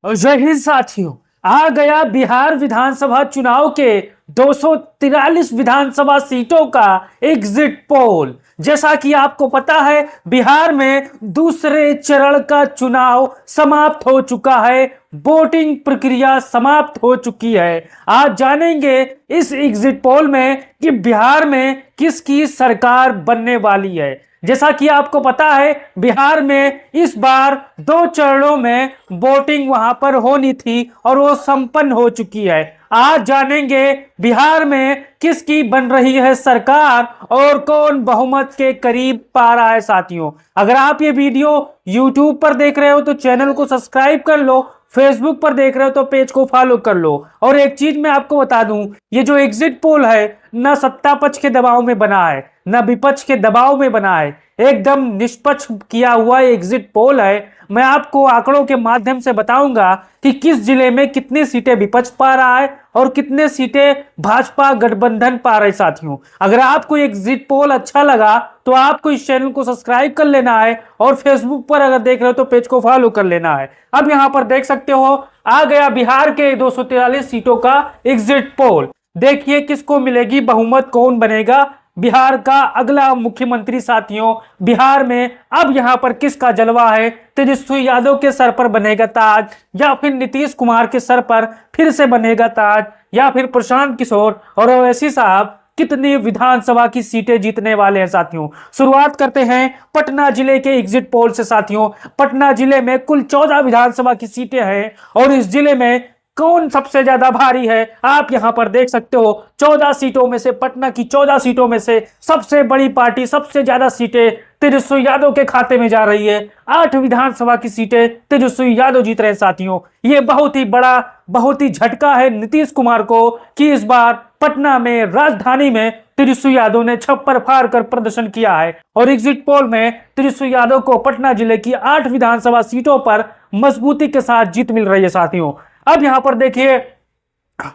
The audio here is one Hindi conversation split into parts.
जय हिंद साथियों। आ गया बिहार विधानसभा चुनाव के 243 विधानसभा सीटों का एग्जिट पोल। जैसा कि आपको पता है, बिहार में दूसरे चरण का चुनाव समाप्त हो चुका है, वोटिंग प्रक्रिया समाप्त हो चुकी है। आज जानेंगे इस एग्जिट पोल में कि बिहार में किसकी सरकार बनने वाली है। जैसा कि आपको पता है, बिहार में इस बार 2 चरणों में वोटिंग वहां पर होनी थी और वो संपन्न हो चुकी है। आज जानेंगे बिहार में किसकी बन रही है सरकार और कौन बहुमत के करीब पा रहा है। साथियों, अगर आप ये वीडियो YouTube पर देख रहे हो तो चैनल को सब्सक्राइब कर लो, फेसबुक पर देख रहे हो तो पेज को फॉलो कर लो। और एक चीज मैं आपको बता दूं, ये जो एग्जिट पोल है न सत्ता पक्ष के दबाव में बना है न विपक्ष के दबाव में बना है, एकदम निष्पक्ष किया हुआ एग्जिट पोल है। मैं आपको आंकड़ों के माध्यम से बताऊंगा कि किस जिले में कितनी सीटें विपक्ष पा रहा है और कितने सीटें भाजपा गठबंधन पा रहे। साथियों, अगर आपको एग्जिट पोल अच्छा लगा तो आपको इस चैनल को सब्सक्राइब कर लेना है और फेसबुक पर अगर देख रहे हो तो पेज को फॉलो कर लेना है। अब यहां पर देख सकते हो, आ गया बिहार के 243 सीटों का एग्जिट पोल। देखिए किसको मिलेगी बहुमत, कौन बनेगा बिहार का अगला मुख्यमंत्री। साथियों, बिहार में अब यहां पर किसका जलवा है? तेजस्वी यादव के सर पर बनेगा ताज, या फिर नीतीश कुमार के सर पर फिर से बनेगा ताज, या फिर प्रशांत किशोर और ओवैसी साहब कितनी विधानसभा की सीटें जीतने वाले हैं। साथियों, शुरुआत करते हैं पटना जिले के एग्जिट पोल से। साथियों, पटना जिले में कुल 14 विधानसभा की सीटें हैं और इस जिले में कौन सबसे ज्यादा भारी है आप यहां पर देख सकते हो। 14 सीटों में से, पटना की 14 सीटों में से सबसे बड़ी पार्टी, सबसे ज्यादा सीटें तेजस्वी यादव के खाते में जा रही है। 8 विधानसभा की सीटें तेजस्वी यादव जीत रहे हैं। साथियों, ये बहुत ही बड़ा, बहुत ही झटका है नीतीश कुमार को कि इस बार पटना में, राजधानी में तेजस्वी यादव ने छप्पर फाड़ कर प्रदर्शन किया है और एग्जिट पोल में तेजस्वी यादव को पटना जिले की 8 विधानसभा सीटों पर मजबूती के साथ जीत मिल रही है। साथियों, अब यहां पर देखिए,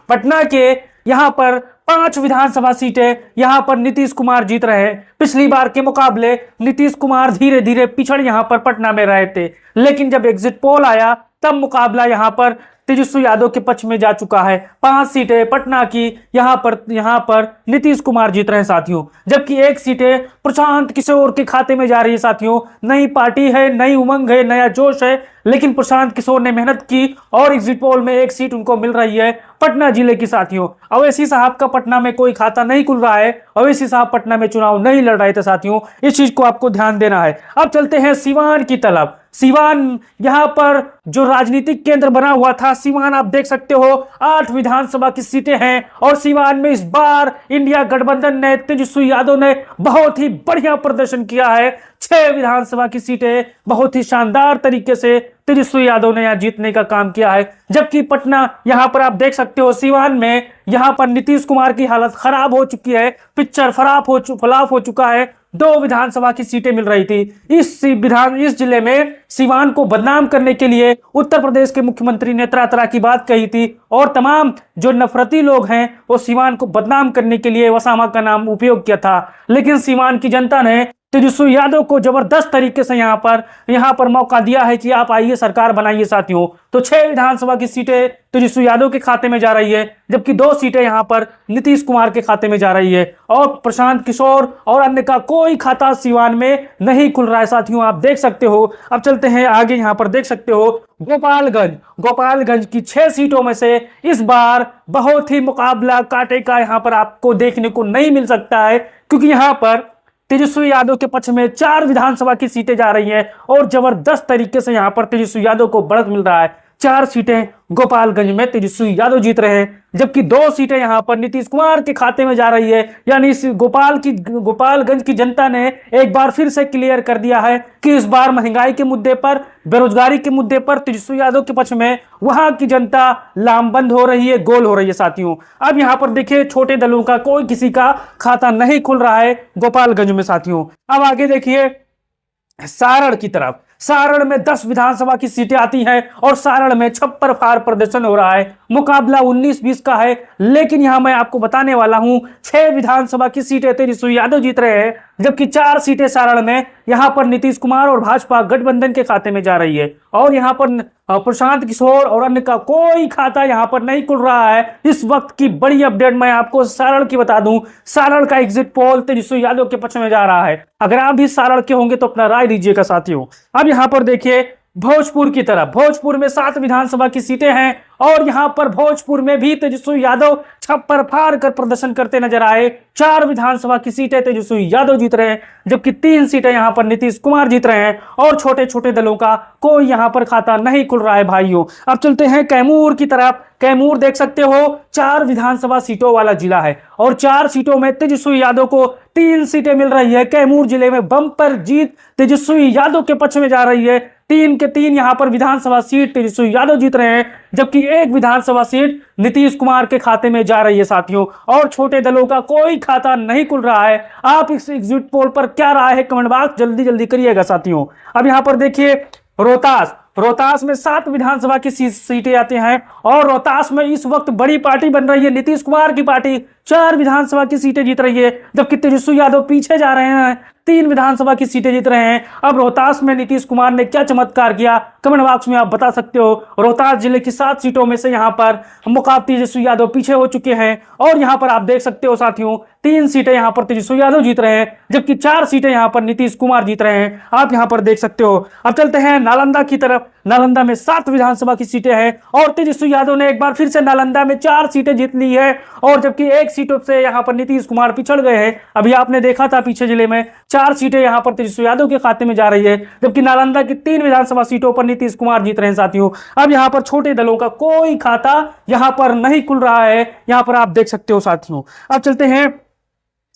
पटना के यहां पर 5 विधानसभा सीटें यहां पर नीतीश कुमार जीत रहे हैं। पिछली बार के मुकाबले नीतीश कुमार धीरे धीरे पिछड़ यहां पर पटना में रहे थे, लेकिन जब एग्जिट पोल आया तब मुकाबला यहां पर तेजस्वी यादव के पक्ष में जा चुका है। 5 सीटें पटना की यहां पर नीतीश कुमार जीत रहे हैं। साथियों, जबकि 1 सीटें प्रशांत किशोर के खाते में जा रही है। साथियों, नई पार्टी है, नई उमंग है, नया जोश है, लेकिन प्रशांत किशोर ने मेहनत की और एग्जिट पोल में 1 सीट उनको मिल रही है पटना जिले की। साथियों, ओवैसी साहब का पटना में कोई खाता नहीं खुल रहा है, ओवैसी साहब पटना में चुनाव नहीं लड़ रहे थे। साथियों, इस चीज को आपको ध्यान देना है। अब चलते हैं सिवान की तरफ। सिवान यहां पर जो राजनीतिक केंद्र बना हुआ था, सिवान आप देख सकते हो 8 विधानसभा की सीटें हैं और सिवान में इस बार इंडिया गठबंधन ने, तेजस्वी यादव ने बहुत ही बढ़िया प्रदर्शन किया है। 6 विधानसभा की सीटें बहुत ही शानदार तरीके से तेजस्वी यादव ने यहां जीतने का काम किया है। जबकि पटना, यहां पर आप देख सकते हो सिवान में यहां पर नीतीश कुमार की हालत खराब हो चुकी है, पिक्चर फ्लॉप हो चुका है। 2 विधानसभा की सीटें मिल रही थी। इस जिले में सिवान को बदनाम करने के लिए उत्तर प्रदेश के मुख्यमंत्री ने तरह तरह की बात कही थी और तमाम जो नफरती लोग हैं वो सिवान को बदनाम करने के लिए वसामा का नाम उपयोग किया था। लेकिन सिवान की जनता ने तेजस्वी यादव को जबरदस्त तरीके से यहां पर मौका दिया है कि आप आइए, सरकार बनाइए। साथियों, तो 6 विधानसभा की सीटें तेजस्वी यादव के खाते में जा रही है, जबकि 2 सीटें यहां पर नीतीश कुमार के खाते में जा रही है और प्रशांत किशोर और अन्य का कोई खाता सिवान में नहीं खुल रहा है। साथियों, आप देख सकते हो। अब चलते हैं आगे। यहां पर देख सकते हो गोपालगंज की 6 सीटों में से इस बार बहुत ही मुकाबला कांटे का यहां पर आपको देखने को नहीं मिल सकता है, क्योंकि यहां पर तेजस्वी यादव के पक्ष में 4 विधानसभा की सीटें जा रही हैं और जबरदस्त तरीके से यहां पर तेजस्वी यादव को बढ़त मिल रहा है। 4 सीटें गोपालगंज में तेजस्वी यादव जीत रहे हैं, जबकि 2 सीटें यहां पर नीतीश कुमार के खाते में जा रही है। यानी इस गोपालगंज की जनता ने एक बार फिर से क्लियर कर दिया है कि इस बार महंगाई के मुद्दे पर, बेरोजगारी के मुद्दे पर तेजस्वी यादव के पक्ष में वहां की जनता लामबंद हो रही है, गोल हो रही है। साथियों, अब यहां पर देखिए, छोटे दलों का कोई किसी का खाता नहीं खुल रहा है गोपालगंज में। साथियों, अब आगे देखिए सारण की तरफ। सारण में 10 विधानसभा की सीटें आती हैं और सारण में छप्पर फाड़ प्रदर्शन हो रहा है। मुकाबला 19-20 का है, लेकिन यहां मैं आपको बताने वाला हूं 6 विधानसभा की सीटें तेजस्वी यादव जीत रहे हैं, जबकि 4 सीटें सारण में यहां पर नीतीश कुमार और भाजपा गठबंधन के खाते में जा रही है। और यहां पर प्रशांत किशोर और अन्य का कोई खाता यहां पर नहीं खुल रहा है। इस वक्त की बड़ी अपडेट मैं आपको सारण की बता दूं, सारण का एग्जिट पोल तेजस्वी यादव के पक्ष में जा रहा है। अगर आप भी सारण के होंगे तो अपना राय दीजिएगा साथियों। अब यहां पर देखिए भोजपुर की तरफ, भोजपुर में 7 विधानसभा की सीटें हैं और यहां पर भोजपुर में भी तेजस्वी यादव छप्पर फाड़ कर प्रदर्शन करते नजर आए। 4 विधानसभा की सीटें तेजस्वी यादव जीत रहे हैं, जबकि 3 सीटें यहां पर नीतीश कुमार जीत रहे हैं और छोटे छोटे दलों का कोई यहां पर खाता नहीं खुल रहा है भाइयों। अब चलते हैं कैमूर की तरफ। कैमूर देख सकते हो 4 विधानसभा सीटों वाला जिला है और 4 सीटों में तेजस्वी यादव को 3 सीटें मिल रही है। कैमूर जिले में बम्पर जीत तेजस्वी यादव के पक्ष में जा रही है। 3 के 3 यहां पर विधानसभा सीट तेजस्वी यादव जीत रहे हैं, जबकि 1 विधानसभा सीट नीतीश कुमार के खाते में जा रही है साथियों। और छोटे दलों का कोई खाता नहीं खुल रहा है। आप इस एग्जिट पोल पर क्या राय है कमेंट बॉक्स जल्दी जल्दी करिएगा साथियों। अब यहां पर देखिए रोहतास में 7 विधानसभा की सीटें आती हैं और रोहतास में इस वक्त बड़ी पार्टी बन रही है। नीतीश कुमार की पार्टी 4 विधानसभा की सीटें जीत रही है, जबकि तेजस्वी यादव पीछे जा रहे हैं, 3 विधानसभा की सीटें जीत रहे हैं। अब रोहतास में नीतीश कुमार ने क्या चमत्कार किया कमेंट बॉक्स में आप बता सकते हो। रोहतास जिले की 7 सीटों में से यहां पर मुकाबले तेजस्वी यादव पीछे हो चुके हैं और यहां पर आप देख सकते हो साथियों 3 सीटें यहां पर तेजस्वी यादव जीत रहे हैं, जबकि 4 सीटें यहां पर नीतीश कुमार जीत रहे हैं। आप यहां पर देख सकते हो। अब चलते हैं नालंदा की तरफ। नालंदा में 7 विधानसभा की सीटें हैं और तेजस्वी यादव ने एक बार फिर से नालंदा में 4 सीटें जीत ली है और जबकि 1 सीटों से यहां पर नीतीश कुमार पिछड़ गए हैं। अभी आपने देखा था पीछे जिले में 4 सीटें यहां पर तेजस्वी यादव के खाते में जा रही है, जबकि नालंदा की 3 विधानसभा सीटों पर नीतीश कुमार जीत रहे हैं साथियों। अब यहां पर छोटे दलों का कोई खाता यहां पर नहीं खुल रहा है, यहां पर आप देख सकते हो साथियों। अब चलते हैं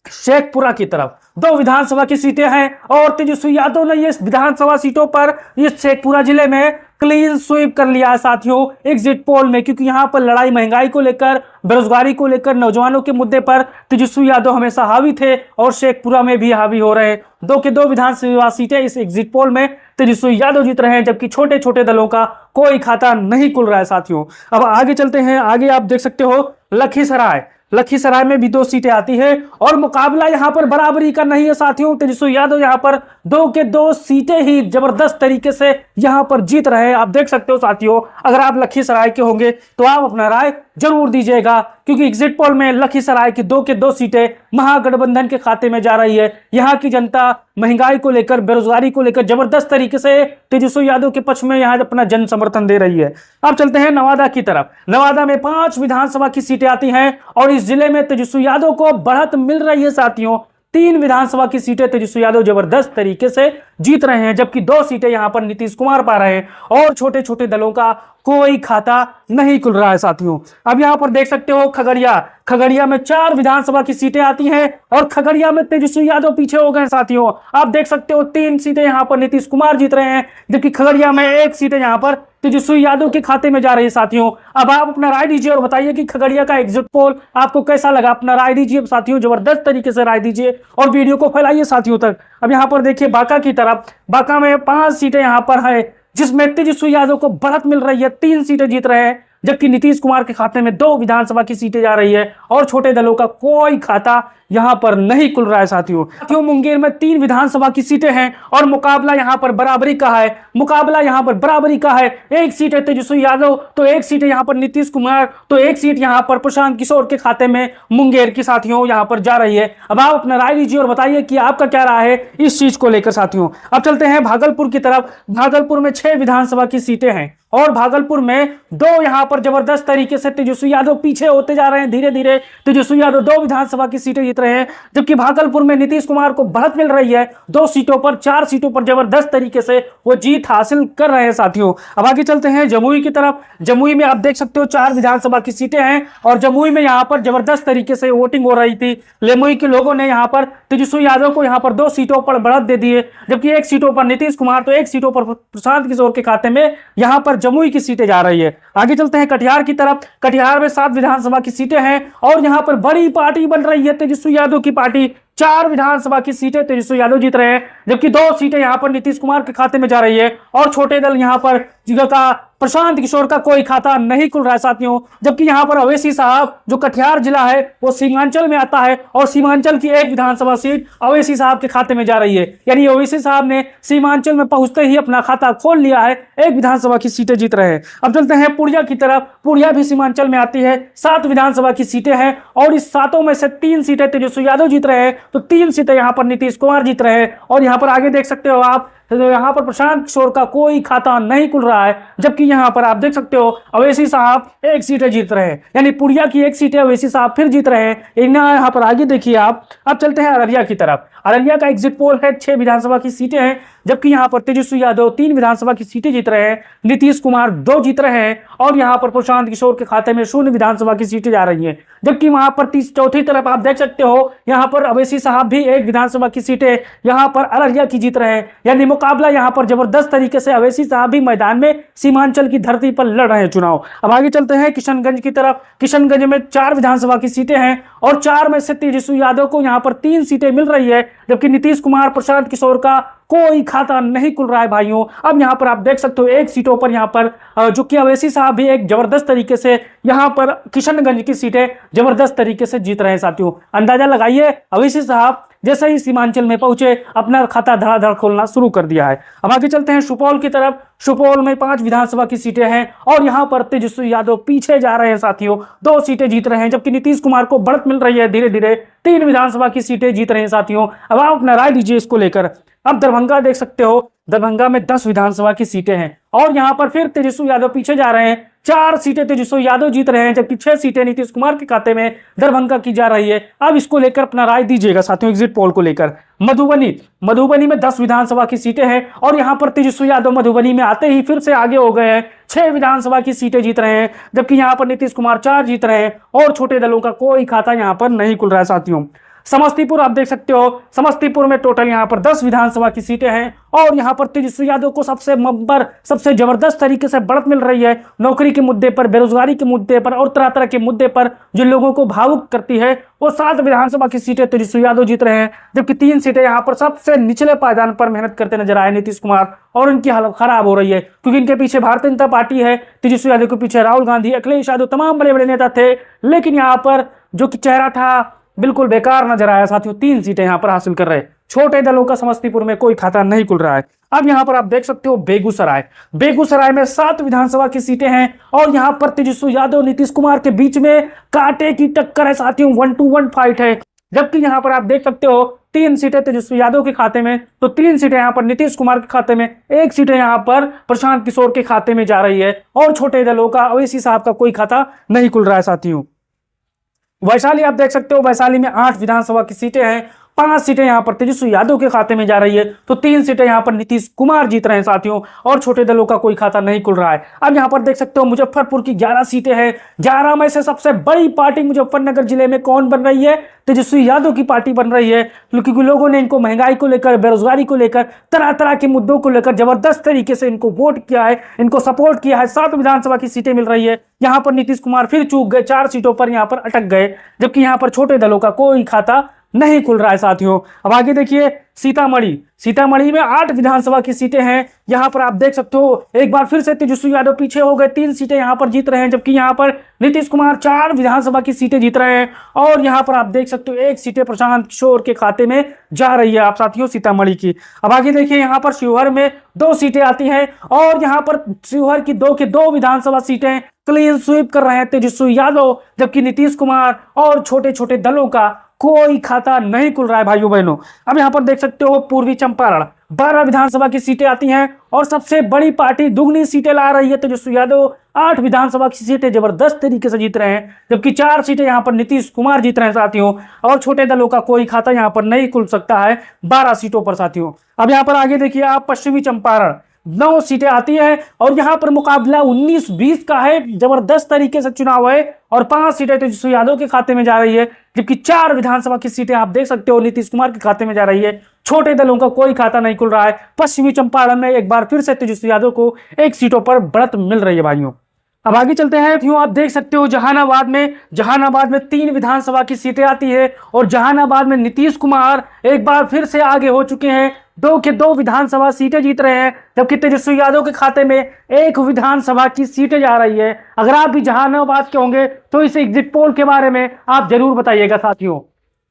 शेखपुरा की तरफ। 2 विधानसभा की सीटें हैं और तेजस्वी यादव ने ये विधानसभा सीटों पर इस शेखपुरा जिले में क्लीन स्वीप कर लिया है साथियों एग्जिट पोल में, क्योंकि यहां पर लड़ाई महंगाई को लेकर, बेरोजगारी को लेकर, नौजवानों के मुद्दे पर तेजस्वी यादव हमेशा हावी थे और शेखपुरा में भी हावी हो रहे हैं। 2 के 2 विधानसभा सीटें इस एग्जिट पोल में तेजस्वी यादव जीत रहे हैं, जबकि छोटे छोटे दलों का कोई खाता नहीं खुल रहा है साथियों। अब आगे चलते हैं। आगे आप देख सकते हो लखीसराय में भी 2 सीटें आती है और मुकाबला यहां पर बराबरी का नहीं है साथियों। तेजस्वी यादव यहां पर 2 के 2 सीटें ही जबरदस्त तरीके से यहां पर जीत रहे हैं। आप देख सकते हो साथियों। अगर आप लखीसराय के होंगे तो आप अपना राय जरूर दीजिएगा, क्योंकि एग्जिट पोल में लखीसराय की 2 के 2 सीटें महागठबंधन के खाते में जा रही है। यहां की जनता महंगाई को लेकर, बेरोजगारी को लेकर जबरदस्त तरीके से तेजस्वी यादव के पक्ष में यहां अपना जन समर्थन दे रही है। अब चलते हैं नवादा की तरफ। नवादा में 5 विधानसभा की सीटें आती हैं और इस जिले में तेजस्वी यादव को बढ़त मिल रही है साथियों। 3 विधानसभा की सीटें तेजस्वी यादव जबरदस्त तरीके से जीत रहे हैं, जबकि 2 सीटें यहां पर नीतीश कुमार पा रहे हैं और छोटे छोटे दलों का कोई खाता नहीं खुल रहा है साथियों। अब यहां पर देख सकते हो खगड़िया में 4 विधानसभा की सीटें आती हैं और खगड़िया में तेजस्वी यादव पीछे हो गए साथियों। आप देख सकते हो 3 सीटें यहां पर नीतीश कुमार जीत रहे हैं, जबकि खगड़िया में 1 सीटें यहां पर तेजस्वी यादव के खाते में जा रही है साथियों। अब आप अपना राय दीजिए और बताइए कि खगड़िया का एग्जिट पोल आपको कैसा लगा। अपना राय दीजिए साथियों, जबरदस्त तरीके से राय दीजिए और वीडियो को फैलाइए साथियों तक। अब यहां पर देखिए बांका की तरफ। बांका में 5 सीटें यहां पर है, जिसमें तेजस्वी यादव को बढ़त मिल रही है, 3 सीटें जीत रहे हैं, जबकि नीतीश कुमार के खाते में 2 विधानसभा की सीटें जा रही है और छोटे दलों का कोई खाता यहां पर नहीं खुल रहा है साथियों। मुंगेर में 3 विधानसभा की सीटें हैं और मुकाबला यहां पर बराबरी का है। 1 सीट है तेजस्वी यादव तो 1 सीट है यहां पर नीतीश कुमार, तो 1 सीट यहां पर प्रशांत किशोर के खाते में मुंगेर की साथियों यहां पर जा रही है। अब आप अपना राय दीजिए और बताइए कि आपका क्या राय है इस चीज को लेकर साथियों। अब चलते हैं भागलपुर की तरफ। भागलपुर में 6 विधानसभा की सीटें हैं और भागलपुर में 2 यहां पर जबरदस्त तरीके से तेजस्वी यादव पीछे होते जा रहे हैं। धीरे धीरे तेजस्वी यादव 2 विधानसभा की सीटें जीत रहे हैं, जबकि भागलपुर में नीतीश कुमार को बढ़त मिल रही है। 2 सीटों पर, 4 सीटों पर जबरदस्त तरीके से वो जीत हासिल कर रहे हैं साथियों। अब आगे चलते हैं जमुई की तरफ। जमुई में आप देख सकते हो 4 विधानसभा की सीटें हैं और जमुई में यहां पर जबरदस्त तरीके से वोटिंग हो रही थी। जमुई के लोगों ने यहां पर तेजस्वी यादव को यहां पर 2 सीटों पर बढ़त दे दी है, जबकि 1 सीटों पर नीतीश कुमार तो 1 सीटों पर प्रशांत किशोर के खाते में यहां पर जमुई की सीटें जा रही है। आगे चलते हैं कटिहार की तरफ। कटिहार में 7 विधानसभा की सीटें हैं और यहां पर बड़ी पार्टी बन रही है तेजस्वी यादव की पार्टी। 4 विधानसभा की सीटें तेजस्वी यादव जीत रहे हैं, जबकि 2 सीटें यहां पर नीतीश कुमार के खाते में जा रही है और छोटे दल यहां पर जगह का प्रशांत किशोर का कोई खाता नहीं खुल रहा है साथियों। जबकि यहाँ पर अवैसी साहब जो कटिहार जिला है वो सीमांचल में आता है और सीमांचल की एक विधानसभा सीट अवैसी साहब के खाते में जा रही है। यानी अवैसी साहब ने सीमांचल में पहुंचते ही अपना खाता खोल लिया है, एक विधानसभा की सीटें जीत रहे हैं। अब चलते हैं पुड़िया की तरफ। पुड़िया भी सीमांचल में आती है, 7 विधानसभा की सीटें हैं और इस 7 में से 3 सीटें तेजस्वी यादव जीत रहे हैं, तो 3 सीटें यहाँ पर नीतीश कुमार जीत रहे हैं। और यहाँ पर आगे देख सकते हो आप, तो यहाँ पर प्रशांत किशोर का कोई खाता नहीं खुल रहा है। जबकि यहाँ पर आप देख सकते हो अवैसी साहब 1 सीटें जीत रहे हैं, यानी पुड़िया की 1 सीटें अवैसी साहब फिर जीत रहे हैं। यहाँ पर आगे देखिए आप। अब चलते हैं अररिया की तरफ। अररिया का एग्जिट पोल है, 6 विधानसभा की सीटें हैं। जबकि यहाँ पर तेजस्वी यादव 3 विधानसभा की सीटें जीत रहे हैं, नीतीश कुमार 2 जीत रहे हैं और यहाँ पर प्रशांत किशोर के खाते में 0 विधानसभा की सीटें जा रही हैं। जबकि वहां पर चौथी तरफ आप देख सकते हो, यहाँ पर अवैसी साहब भी 1 विधानसभा की सीटें यहाँ पर अररिया की जीत रहे हैं। यानी मुकाबला यहाँ पर जबरदस्त तरीके से अवैसी साहब भी मैदान में सीमांचल की धरती पर लड़ रहे हैं चुनाव। अब आगे चलते हैं किशनगंज की तरफ। किशनगंज में 4 विधानसभा की सीटें हैं और 4 में से तेजस्वी यादव को यहाँ पर 3 सीटें मिल रही है। जबकि नीतीश कुमार प्रशांत किशोर का कोई खाता नहीं खुल रहा है भाइयों। अब यहाँ पर आप देख सकते हो 1 सीटों पर यहाँ पर जो कि अवैसी साहब भी एक जबरदस्त तरीके से यहाँ पर किशनगंज की सीटें जबरदस्त तरीके से जीत रहे हैं साथियों। अंदाजा लगाइए, अवैसी साहब जैसे ही सीमांचल में पहुंचे अपना खाता धड़ाधड़ खोलना शुरू कर दिया है। अब आगे चलते हैं सुपौल की तरफ। सुपौल में 5 विधानसभा की सीटें हैं और यहाँ पर तेजस्वी यादव पीछे जा रहे हैं साथियों, 2 सीटें जीत रहे हैं। जबकि नीतीश कुमार को बढ़त मिल रही है, धीरे धीरे 3 विधानसभा की सीटें जीत रहे हैं साथियों। अब आप अपना राय दीजिए इसको लेकर। अब दरभंगा देख सकते हो, दरभंगा में 10 विधानसभा की सीटें हैं और यहाँ पर फिर तेजस्वी यादव पीछे जा रहे हैं। 4 सीटें तेजस्वी यादव जीत रहे हैं, जबकि 6 सीटें नीतीश कुमार के खाते में दरभंगा की जा रही है। अब इसको लेकर अपना राय दीजिएगा साथियों एग्जिट पोल को लेकर। मधुबनी में 10 विधानसभा की सीटें हैं और यहाँ पर तेजस्वी यादव मधुबनी में आते ही फिर से आगे हो गए हैं, 6 विधानसभा की सीटें जीत रहे हैं। जबकि यहाँ पर नीतीश कुमार 4 जीत रहे हैं और छोटे दलों का कोई खाता यहाँ पर नहीं खुल रहा है साथियों। समस्तीपुर आप देख सकते हो, समस्तीपुर में टोटल यहाँ पर 10 विधानसभा की सीटें हैं और यहाँ पर तेजस्वी यादव को सबसे जबरदस्त तरीके से बढ़त मिल रही है। नौकरी के मुद्दे पर, बेरोजगारी के मुद्दे पर और तरह तरह के मुद्दे पर जो लोगों को भावुक करती है, वो 7 विधानसभा की सीटें तेजस्वी यादव जीत रहे हैं। जबकि 3 सीटें यहाँ पर सबसे निचले पायदान पर मेहनत करते नजर आए नीतीश कुमार और उनकी हालत खराब हो रही है, क्योंकि इनके पीछे भारतीय जनता पार्टी है, तेजस्वी यादव के पीछे राहुल गांधी, अखिलेश यादव, तमाम बड़े बड़े नेता थे। लेकिन यहाँ पर जो कि चेहरा था बिल्कुल बेकार नजर आया साथियों। 3 सीटें यहाँ पर हासिल कर रहे हैं। छोटे दलों का समस्तीपुर में कोई खाता नहीं खुल रहा है। अब यहाँ पर आप देख सकते हो बेगूसराय में 7 विधानसभा की सीटें हैं और यहाँ पर तेजस्वी यादव नीतीश कुमार के बीच में कांटे की टक्कर है साथियों, 1 to 1 फाइट है। जबकि यहाँ पर आप देख सकते हो 3 सीटें तेजस्वी यादव के खाते में, तो 3 सीटें यहाँ पर नीतीश कुमार के खाते में, 1 सीटें यहाँ पर प्रशांत किशोर के खाते में जा रही है और छोटे दलों का अवैसी साहब का कोई खाता नहीं खुल रहा है साथियों। वैशाली आप देख सकते हो, वैशाली में 8 विधानसभा की सीटें हैं, 5 सीटें यहाँ पर तेजस्वी यादव के खाते में जा रही है, तो 3 सीटें यहाँ पर नीतीश कुमार जीत रहे हैं साथियों और छोटे दलों का कोई खाता नहीं खुल रहा है। अब यहाँ पर देख सकते हो मुजफ्फरपुर की 11 सीटें हैं। 11 में से सबसे बड़ी पार्टी मुजफ्फरनगर जिले में कौन बन रही है? तेजस्वी यादव की पार्टी बन रही है, क्योंकि लोगों ने इनको महंगाई को लेकर, बेरोजगारी को लेकर, तरह तरह के मुद्दों को लेकर जबरदस्त तरीके से इनको वोट किया है, इनको सपोर्ट किया है। 7 विधानसभा की सीटें मिल रही है। यहाँ पर नीतीश कुमार फिर चूक गए, 4 सीटों पर यहाँ पर अटक गए, जबकि यहाँ पर छोटे दलों का कोई खाता नहीं खुल रहा है साथियों। अब आगे देखिए सीतामढ़ी में 8 विधानसभा की सीटें हैं। यहाँ पर आप देख सकते हो एक बार फिर से तेजस्वी यादव पीछे हो गए, 3 सीटें यहाँ पर जीत रहे हैं, जबकि यहाँ पर नीतीश कुमार 4 विधानसभा की सीटें जीत रहे हैं और यहाँ पर आप देख सकते हो 1 सीटें प्रशांत किशोर के खाते में जा रही है आप साथियों सीतामढ़ी की। अब आगे देखिए यहाँ पर शिवहर में 2 सीटें आती हैं और यहाँ पर शिवहर की 2 विधानसभा सीटें क्लीन स्वीप कर रहे हैं तेजस्वी यादव, जबकि नीतीश कुमार और छोटे छोटे दलों का कोई खाता नहीं खुल रहा है भाइयों बहनों। अब यहाँ पर देख सकते हो पूर्वी चंपारण 12 विधानसभा की सीटें आती हैं और सबसे बड़ी पार्टी दुगनी सीटें ला रही है तेजस्वी यादव। 8 विधानसभा की सीटें जबरदस्त तरीके से जीत रहे हैं, जबकि 4 सीटें यहाँ पर नीतीश कुमार जीत रहे हैं साथियों और छोटे दलों का कोई खाता यहाँ पर नहीं खुल सकता है 12 सीटों पर साथियों। अब यहाँ पर आगे देखिए आप पश्चिमी चंपारण 9 सीटें आती हैं और यहाँ पर मुकाबला 19-20 का है, जबरदस्त तरीके से चुनाव है और 5 सीटें तेजस्वी यादव के खाते में जा रही है, जबकि 4 विधानसभा की सीटें आप देख सकते हो नीतीश कुमार के खाते में जा रही है। छोटे दलों का कोई खाता नहीं खुल रहा है। पश्चिमी चंपारण में एक बार फिर से तेजस्वी यादव को 1 सीटों पर बढ़त मिल रही है भाइयों। अब आगे चलते हैं। यूं आप देख सकते हो जहानाबाद में 3 विधानसभा की सीटें आती है और जहानाबाद में नीतीश कुमार एक बार फिर से आगे हो चुके हैं। दो के दो विधानसभा सीटें जीत रहे हैं, जबकि तेजस्वी यादव के खाते में एक विधानसभा की सीटें जा रही है। अगर आप भी जहानाबाद के होंगे तो इस एग्जिट पोल के बारे में आप जरूर बताइएगा साथियों।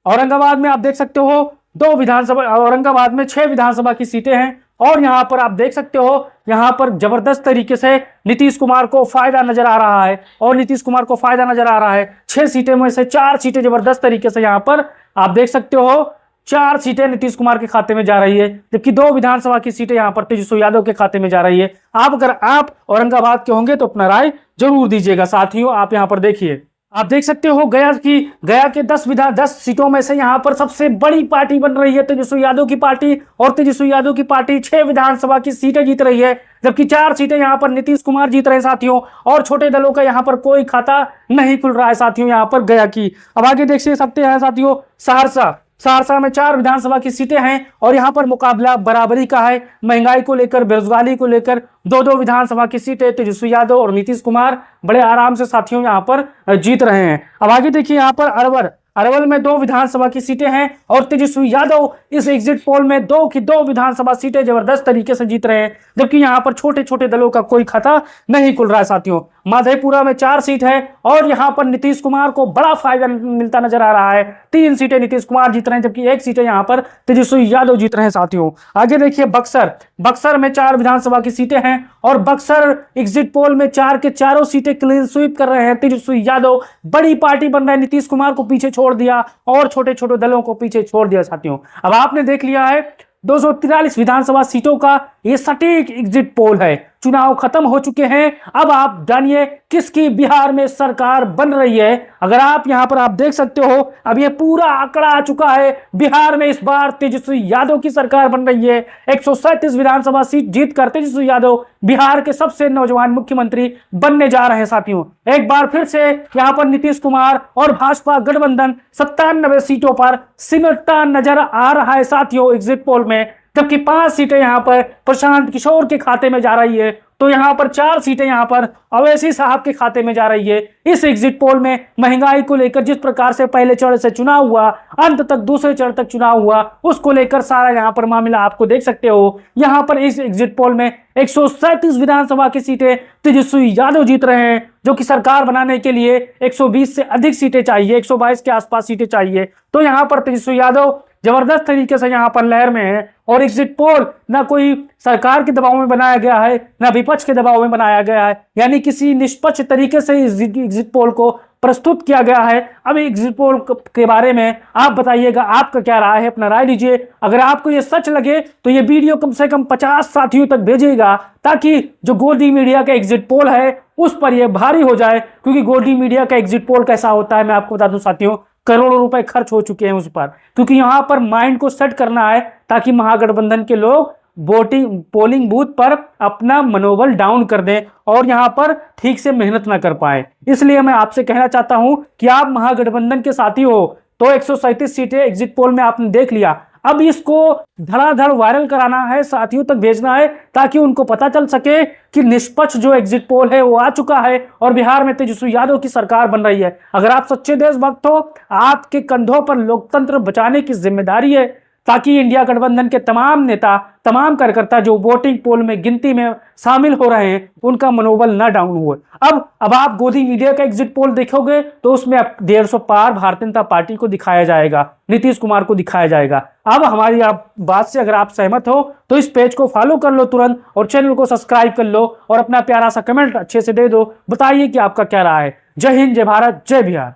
औरंगाबाद में आप देख सकते हो दो विधानसभा, औरंगाबाद में 6 विधानसभा की सीटें हैं और यहां पर आप देख सकते हो यहां पर जबरदस्त तरीके से नीतीश कुमार को फायदा नजर आ रहा है और नीतीश कुमार को फायदा नजर आ रहा है। 6 सीटें में से 4 सीटें जबरदस्त तरीके से यहां पर आप देख सकते हो 4 सीटें नीतीश कुमार के खाते में जा रही है, जबकि 2 विधानसभा की सीटें यहां पर तेजस्वी यादव के खाते में जा रही है। अगर आप औरंगाबाद के होंगे तो अपना राय जरूर दीजिएगा साथियों। आप यहां पर देखिए, आप देख सकते हो गया के 10 सीटों में से यहां पर सबसे बड़ी पार्टी बन रही है तेजस्वी यादव की पार्टी, और तेजस्वी यादव की पार्टी 6 विधानसभा की सीटें जीत रही है, जबकि 4 सीटें यहां पर नीतीश कुमार जीत रहे हैं साथियों, और छोटे दलों का यहां पर कोई खाता नहीं खुल रहा है साथियों यहां पर गया की। अब आगे देख सकते हैं साथियों सहरसा में 4 विधानसभा की सीटें हैं और यहां पर मुकाबला बराबरी का है। महंगाई को लेकर, बेरोजगारी को लेकर 2-2 विधानसभा की सीटें तेजस्वी यादव और नीतीश कुमार बड़े आराम से साथियों यहां पर जीत रहे हैं। अब आगे देखिए यहां पर अरवल में 2 विधानसभा की सीटें हैं और तेजस्वी यादव इस एग्जिट पोल में 2 की 2 विधानसभा सीटें जबरदस्त तरीके से जीत रहे हैं, जबकि यहां पर छोटे छोटे दलों का कोई खाता नहीं खुल रहा है साथियों। माधेपुरा में 4 सीट है और यहां पर नीतीश कुमार को बड़ा फायदा मिलता नजर आ रहा है। 3 सीटें नीतीश कुमार जीत रहे हैं, जबकि 1 सीटें यहां पर तेजस्वी यादव जीत रहे हैं साथियों। आगे देखिए बक्सर में 4 विधानसभा की सीटें हैं और बक्सर एग्जिट पोल में 4 के चारों सीटें क्लीन स्वीप कर रहे हैं तेजस्वी यादव। बड़ी पार्टी बन रहा है, नीतीश कुमार को पीछे छोड़ दिया और छोटे छोटे दलों को पीछे छोड़ दिया साथियों। अब आपने देख लिया है 243 विधानसभा सीटों का ये सटीक एग्जिट पोल है। चुनाव खत्म हो चुके हैं, अब आप जानिए किसकी बिहार में सरकार बन रही है। अगर आप यहां पर आप देख सकते हो अब ये पूरा आंकड़ा आ चुका है, बिहार में इस बार तेजस्वी यादव की सरकार बन रही है। 137 विधानसभा सीट जीतकर तेजस्वी यादव बिहार के सबसे नौजवान मुख्यमंत्री बनने जा रहे हैं साथियों। एक बार फिर से यहां पर नीतीश कुमार और भाजपा गठबंधन 97 सीटों पर सिमटता नजर आ रहा है साथियों एग्जिट पोल में, जबकि 5 सीटें यहां पर प्रशांत किशोर के खाते में जा रही है, तो यहां पर 4 सीटें यहां पर अवैसी साहब के खाते में जा रही है। इस एग्जिट पोल में महंगाई को लेकर जिस प्रकार से पहले चरण से चुनाव हुआ, अंत तक दूसरे चरण तक चुनाव हुआ, उसको लेकर सारा यहां पर मामला आपको देख सकते हो। यहां पर इस एग्जिट पोल में 137 विधानसभा की सीटें तेजस्वी यादव जीत रहे हैं, जो कि सरकार बनाने के लिए 120 से अधिक सीटें चाहिए, 122 के आसपास सीटें चाहिए। तो यहां पर तेजस्वी यादव जबरदस्त तरीके से यहां पर लहर में है और एग्जिट पोल ना कोई सरकार के दबाव में बनाया गया है ना विपक्ष के दबाव में बनाया गया है, यानी किसी निष्पक्ष तरीके से एग्जिट पोल को प्रस्तुत किया गया है। अब एग्जिट पोल के बारे में आप बताइएगा, आपका क्या राय है, अपना राय दीजिए। अगर आपको ये सच लगे तो ये वीडियो कम से कम 50 साथियों तक भेजिएगा, ताकि जो गोल्डी मीडिया का एग्जिट पोल है उस पर यह भारी हो जाए, क्योंकि गोल्डी मीडिया का एग्जिट पोल कैसा होता है मैं आपको बता दूं साथियों, करोड़ों रुपए खर्च हो चुके हैं उस पर, क्योंकि यहां पर माइंड को सेट करना है ताकि महागठबंधन के लोग पोलिंग बूथ पर अपना मनोबल डाउन कर दें और यहां पर ठीक से मेहनत ना कर पाए। इसलिए मैं आपसे कहना चाहता हूं कि आप महागठबंधन के साथी हो तो 137 सीटें एग्जिट पोल में आपने देख लिया, अब इसको धड़ाधड़ वायरल कराना है, साथियों तक भेजना है, ताकि उनको पता चल सके कि निष्पक्ष जो एग्जिट पोल है वो आ चुका है और बिहार में तेजस्वी यादव की सरकार बन रही है। अगर आप सच्चे देशभक्त हो, आपके कंधों पर लोकतंत्र बचाने की जिम्मेदारी है, ताकि इंडिया गठबंधन के तमाम नेता, तमाम कार्यकर्ता जो वोटिंग पोल में गिनती में शामिल हो रहे हैं, उनका मनोबल न डाउन हुए। अब आप गोदी मीडिया का एग्जिट पोल देखोगे तो उसमें 150 पार भारतीय जनता पार्टी को दिखाया जाएगा, नीतीश कुमार को दिखाया जाएगा। अब हमारी आप बात से अगर आप सहमत हो तो इस पेज को फॉलो कर लो तुरंत और चैनल को सब्सक्राइब कर लो और अपना प्यारा सा कमेंट अच्छे से दे दो, बताइए कि आपका क्या राय है। जय हिंद, जय भारत, जय बिहार।